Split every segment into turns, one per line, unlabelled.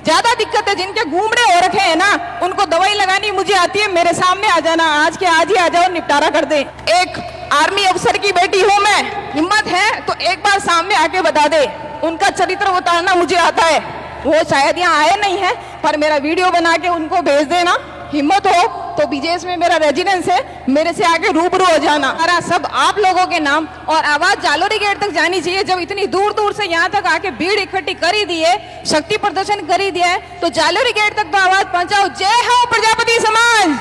ज्यादा दिक्कत है, जिनके घूमड़े हो रखे हैं ना, उनको दवाई लगानी मुझे आती है, मेरे सामने आ जाना, आज के आज ही आ जाओ, निपटारा कर दे। एक आर्मी अफसर की बेटी हूं मैं, हिम्मत है तो एक बार सामने आके बता दे, उनका चरित्र उतारना मुझे आता है। वो शायद यहाँ आए नहीं है, पर मेरा वीडियो बना के उनको भेज देना। हिम्मत हो तो बीजेएस में मेरा रेजिडेंस है, मेरे से आगे रूबरू हो जाना। हमारा सब आप लोगों के नाम और आवाज जालोरी गेट तक जानी चाहिए। जब इतनी दूर दूर से यहाँ तक आके भीड़ इकट्ठी कर ही दी है, शक्ति प्रदर्शन कर ही दिया है, तो जालोरी गेट तक तो आवाज पहुंचाओ, जय हो प्रजापति समाज।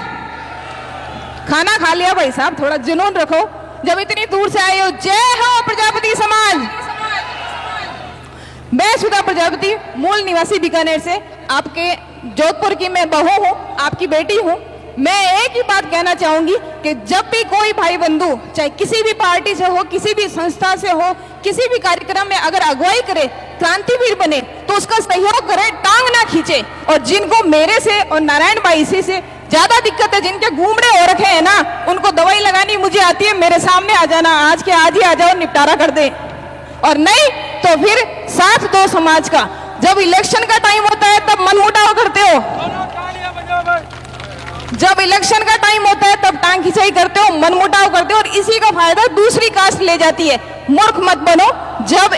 खाना खा लिया भाई साहब, थोड़ा जुनून रखो। जब इतनी दूर से आए हो, जय हो प्रजापति समाज। मैं सुधा प्रजापति, मूल निवासी बीकानेर से, आपके जोधपुर की मैं बहू हूँ, आपकी बेटी हूँ। मैं एक ही बात कहना चाहूंगी कि जब भी कोई भाई बंधु, चाहे किसी भी पार्टी से हो, किसी भी संस्था से हो, किसी भी कार्यक्रम में अगर अगुवाई करे, क्रांतिवीर बने, तो उसका सहयोग करे, टांग ना खींचे। और जिनको मेरे से और नारायण भाई से ज्यादा दिक्कत है, जिनके घूमड़े हो रखे हैं ना, उनको दवाई लगानी मुझे आती है, मेरे सामने आ जाना, आज के आज ही आ जाओ, निपटारा कर दे। और नहीं तो फिर साथ दो समाज का। जब इलेक्शन का टाइम होता है तब मनमुटाव करते हो, जब इलेक्शन का टाइम होता है तब टांग खिंचाई करते हो, मनमुटाव करते हो, और इसी का फायदा दूसरी कास्ट ले जाती है। मूर्ख मत बनो। जब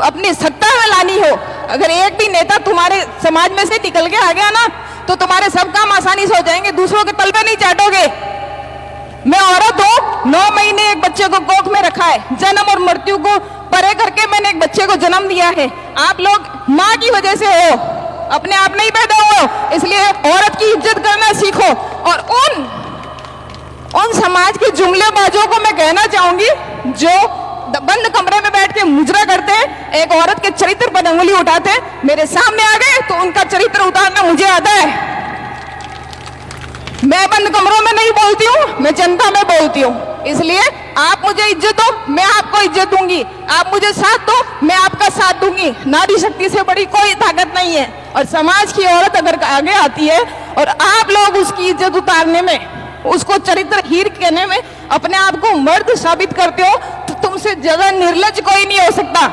अपनी सत्ता में लानी हो, अगर एक भी नेता तुम्हारे समाज में से निकल के आ गया ना, तो तुम्हारे सब काम आसानी से हो जाएंगे, दूसरों के तलवे नहीं चाटोगे। मैं औरत हूँ, 9 महीने एक बच्चे को कोख में रखा है, जन्म और मृत्यु को परे करके मैंने एक बच्चे को जन्म दिया है। आप लोग माँ की वजह से हो, अपने आप नहीं पैदा हो, इसलिए औरत की इज्जत करना सीखो। और उन समाज के जुमलेबाजों को मैं कहना चाहूंगी जो बंद कमरे में बैठ के मुजरा करते हैं, एक औरत के चरित्र पर अंगुली उठाते हैं, मेरे सामने आ गए तो उनका चरित्र उतारना मुझे आता है। मैं बंद कमरों में नहीं बोलती हूँ, मैं जनता में बोलती हूँ। इसलिए आप मुझे इज्जत दो, मैं आपको इज्जत दूंगी। आप मुझे साथ दो, मैं आपका साथ दूंगी। नारी शक्ति से बड़ी कोई ताकत नहीं है। और समाज की औरत अगर आगे आती है और आप लोग उसकी इज्जत उतारने में, उसको चरित्रहीन कहने में अपने आप को मर्द साबित करते हो, तो तुमसे ज्यादा निर्लज कोई नहीं हो सकता।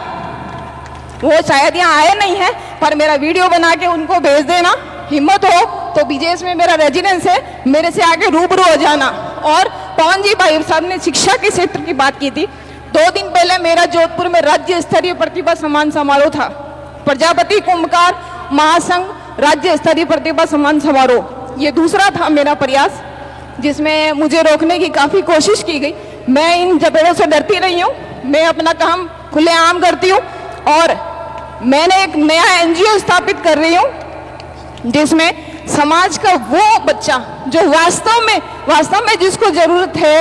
वो शायद यहाँ आए नहीं है, पर मेरा वीडियो बना के उनको भेज देना। हिम्मत हो तो बीजेएस में मेरा रेजिडेंस है, मेरे से आगे रूबरू हो जाना। और पवन जी भाई साहब ने शिक्षा के क्षेत्र की बात की थी। 2 दिन पहले मेरा जोधपुर में राज्य स्तरीय प्रतिभा सम्मान समारोह था, प्रजापति कुंभकार महासंघ राज्य स्तरीय प्रतिभा सम्मान समारोह। ये दूसरा था मेरा प्रयास, जिसमें मुझे रोकने की काफी कोशिश की गई। मैं इन जबड़ों से डरती नहीं हूँ, मैं अपना काम खुलेआम करती हूँ। और मैंने एक नया एनजीओ स्थापित कर रही हूँ, जिसमें समाज का वो बच्चा जो वास्तव में जिसको जरूरत है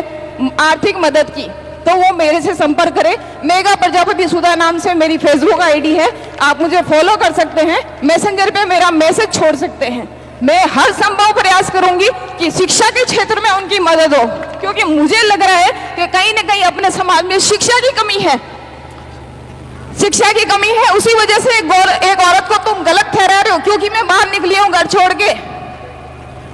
आर्थिक मदद की, तो वो मेरे से संपर्क करे। मेगा प्रजापति सुधा नाम से मेरी फेसबुक आईडी है, आप मुझे फॉलो कर सकते हैं, मैसेंजर पे मेरा मैसेज छोड़ सकते हैं। मैं हर संभव प्रयास करूंगी कि शिक्षा के क्षेत्र में उनकी मदद हो, क्योंकि मुझे लग रहा है कि कहीं ना कहीं अपने समाज में शिक्षा की कमी है, शिक्षा की कमी है। उसी वजह से एक औरत को तुम गलत ठहरा रहे हो, क्योंकि मैं बाहर निकली हूँ घर छोड़ के।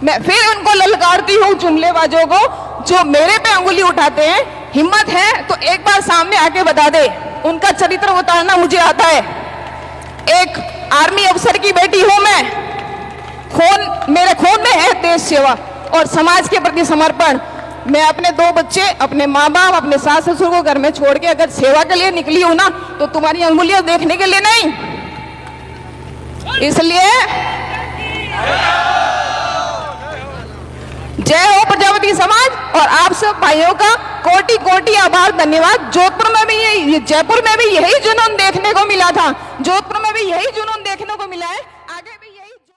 मैं फिर उनको ललकारती हूँ जुमलेबाजों को जो मेरे पे अंगुली उठाते हैं। हिम्मत है तो एक बार सामने आके बता दे, उनका चरित्र उतारना मुझे आता है। एक आर्मी अफसर की बेटी हूं मैं, मेरे खून में है देश सेवा और समाज के प्रति समर्पण। मैं अपने 2 बच्चे, अपने माँ बाप, अपने सास ससुर को घर में छोड़ के अगर सेवा के लिए निकली हूं ना, तो तुम्हारी अंगुलियां देखने के लिए नहीं। इसलिए जय हो प्रजापति समाज। और आप सब भाइयों का कोटि कोटि आभार, धन्यवाद। जोधपुर में भी जयपुर में भी यही जुनून देखने को मिला था, जोधपुर में भी यही जुनून देखने को मिला है।